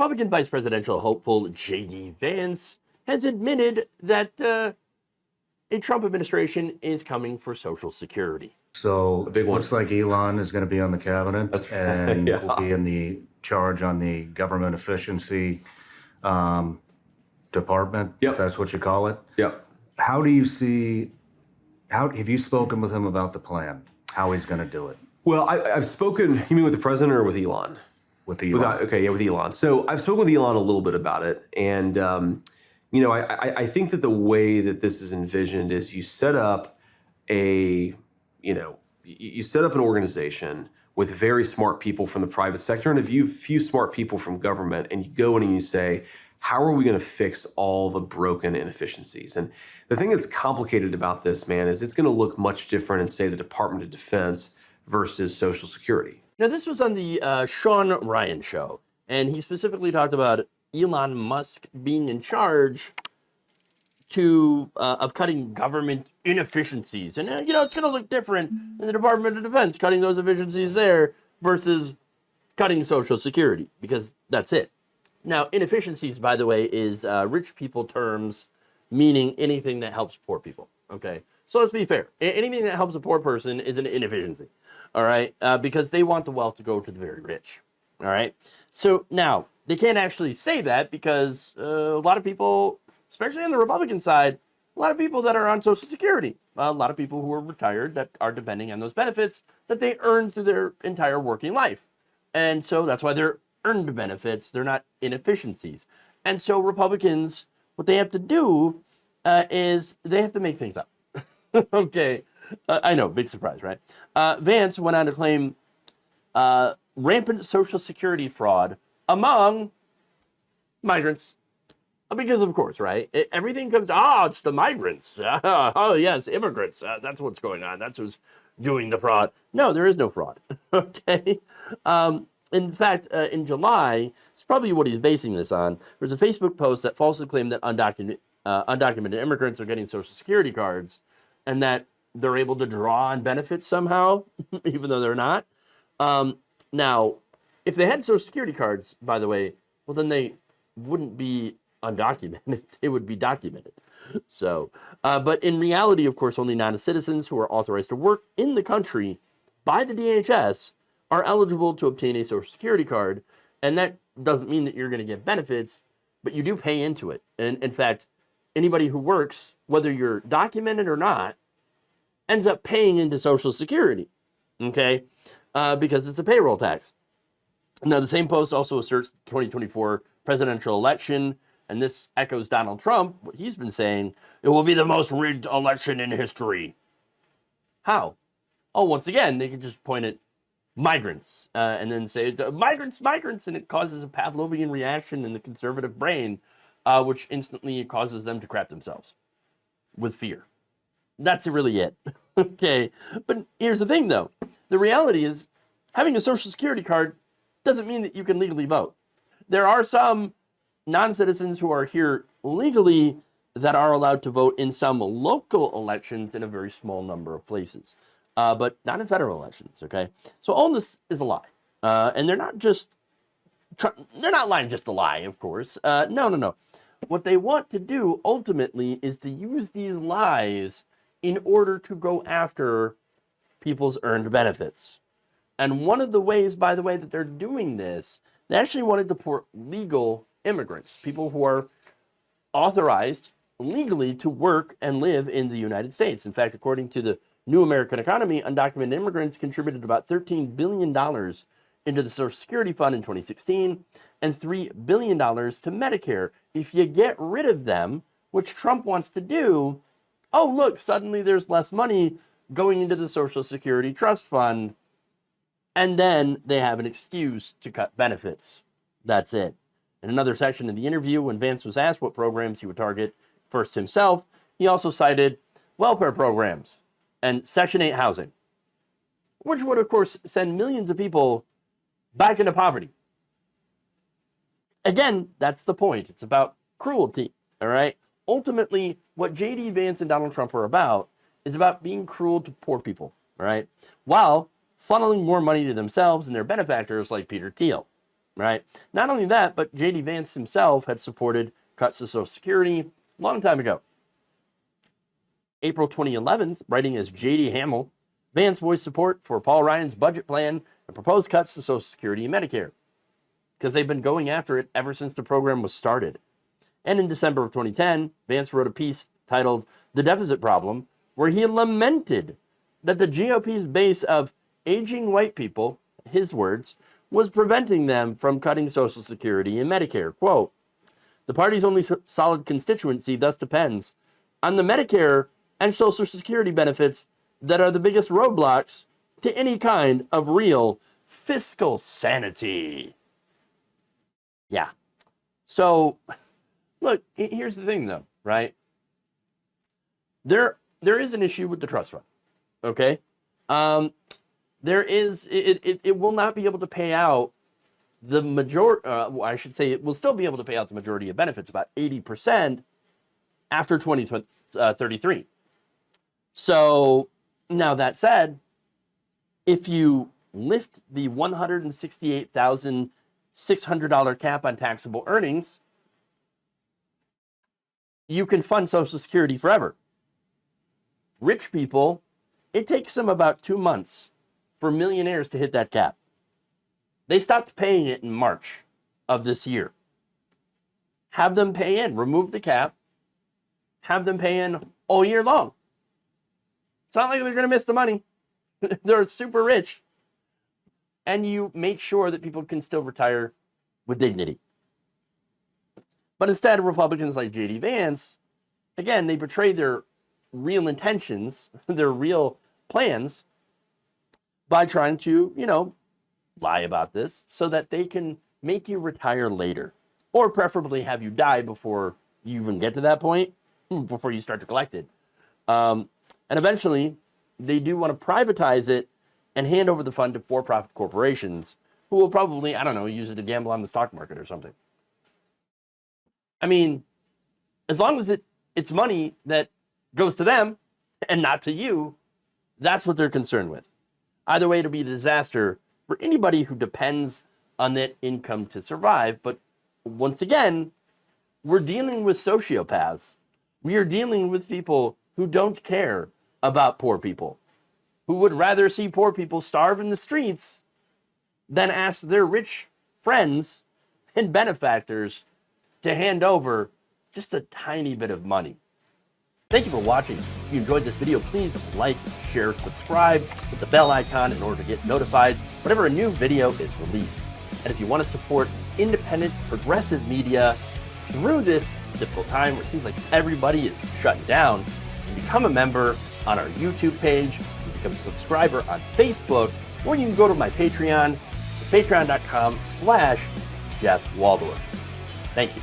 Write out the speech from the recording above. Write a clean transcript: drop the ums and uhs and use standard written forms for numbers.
Republican vice presidential hopeful J.D. Vance has admitted that a Trump administration is coming for Social Security. So A big it one. looks like Elon is going to be on the cabinet That's right, and yeah. will be in the charge on the government efficiency department, Yep. if that's what you call it. Yep. How do you see, have you spoken with him about the plan, how he's going to do it Well, I've spoken, you mean with the president or with Elon? with Elon? With Elon. So I've spoken with Elon a little bit about it. And, I think that the way that this is envisioned is you set up you set up an organization with very smart people from the private sector and a few smart people from government, and you go in and you say, how are we going to fix all the broken inefficiencies? And the thing that's complicated about this, man, is it's going to look much different in, say, the Department of Defense versus Social Security. Now, this was on the Shawn Ryan Show, and he specifically talked about Elon Musk being in charge of cutting government inefficiencies. And, it's going to look different in the Department of Defense, cutting those efficiencies there versus cutting Social Security, because that's it. Now, inefficiencies, by the way, is rich people terms, meaning anything that helps poor people, okay? So let's be fair. Anything that helps a poor person is an inefficiency, all right? Because they want the wealth to go to the very rich, all right? So now, they can't actually say that because a lot of people, especially on the Republican side, a lot of people that are on Social Security, a lot of people who are retired that are depending on those benefits that they earned through their entire working life. And so that's why they're earned benefits. They're not inefficiencies. And so Republicans, what they have to do is they have to make things up. Okay. I know, big surprise, right? Vance went on to claim rampant Social Security fraud among migrants. Because, of course, right? Everything comes, it's the migrants. Oh, yes, immigrants. That's what's going on. That's who's doing the fraud. No, there is no fraud. Okay? In fact, in July, it's probably what he's basing this on. There's a Facebook post that falsely claimed that undocumented immigrants are getting Social Security cards and that they're able to draw on benefits somehow, even though they're not. Now, if they had Social Security cards, by the way, well, then they wouldn't be undocumented. It would be documented. So, but in reality, of course, only non-citizens who are authorized to work in the country by the DHS are eligible to obtain a Social Security card. And that doesn't mean that you're going to get benefits, but you do pay into it. And in fact, anybody who works, whether you're documented or not, ends up paying into Social Security, okay? Because it's a payroll tax. Now, the same post also asserts the 2024 presidential election, and this echoes Donald Trump, what he's been saying, it will be the most rigged election in history. How? Oh, once again, they can just point at migrants and then say, migrants, and it causes a Pavlovian reaction in the conservative brain, which instantly causes them to crap themselves with fear. That's really it. Okay, but here's the thing, though. The reality is, having a Social Security card doesn't mean that you can legally vote. There are some non-citizens who are here legally that are allowed to vote in some local elections in a very small number of places, but not in federal elections, okay? So all this is a lie. And they're not lying just to lie, of course. No. What they want to do ultimately is to use these lies in order to go after people's earned benefits. And one of the ways, by the way, that they're doing this, they actually want to deport legal immigrants, people who are authorized legally to work and live in the United States. In fact, according to the New American Economy, undocumented immigrants contributed about $13 billion into the Social Security Fund in 2016 and $3 billion to Medicare. If you get rid of them, which Trump wants to do, oh, look, suddenly there's less money going into the Social Security Trust Fund, and then they have an excuse to cut benefits. That's it. In another section of the interview, when Vance was asked what programs he would target first himself, he also cited welfare programs and Section 8 housing, which would, of course, send millions of people back into poverty. Again, that's the point. It's about cruelty, all right? Ultimately, what J.D. Vance and Donald Trump are about is about being cruel to poor people, all right? While funneling more money to themselves and their benefactors like Peter Thiel. right? Not only that, but J.D. Vance himself had supported cuts to Social Security a long time ago. April 2011, writing as J.D. Hamill, Vance voiced support for Paul Ryan's budget plan and proposed cuts to Social Security and Medicare, because they've been going after it ever since the program was started. And in December of 2010, Vance wrote a piece titled The Deficit Problem, where he lamented that the GOP's base of aging white people, his words, was preventing them from cutting Social Security and Medicare. Quote, the party's only solid constituency thus depends on the Medicare and Social Security benefits that are the biggest roadblocks to any kind of real fiscal sanity. Yeah. So, look, here's the thing, though, right? There is an issue with the trust fund, okay? It will not be able to pay out the majority, I should say it will still be able to pay out the majority of benefits, about 80% after 2033. So, now that said, if you lift the $168,600 cap on taxable earnings, you can fund Social Security forever. Rich people, it takes them about 2 months for millionaires to hit that cap. They stopped paying it in March of this year. Have them pay in, remove the cap, have them pay in all year long. It's not like they're going to miss the money. They're super rich. And you make sure that people can still retire with dignity. But instead, Republicans like J.D. Vance, again, they betray their real intentions, their real plans, by trying to, lie about this so that they can make you retire later. Or preferably have you die before you even get to that point, before you start to collect it. And eventually, they do want to privatize it and hand over the fund to for-profit corporations who will probably, use it to gamble on the stock market or something. I mean, as long as it's money that goes to them and not to you, that's what they're concerned with. Either way, it'll be a disaster for anybody who depends on that income to survive. But once again, we're dealing with sociopaths. We are dealing with people who don't care about poor people, who would rather see poor people starve in the streets than ask their rich friends and benefactors to hand over just a tiny bit of money. Thank you for watching. If you enjoyed this video, please like, share, subscribe with the bell icon in order to get notified whenever a new video is released. And if you want to support independent, progressive media through this difficult time where it seems like everybody is shutting down, you can become a member on our YouTube page, you can become a subscriber on Facebook, or you can go to my Patreon. It's patreon.com/Jeff Waldorf. Thank you.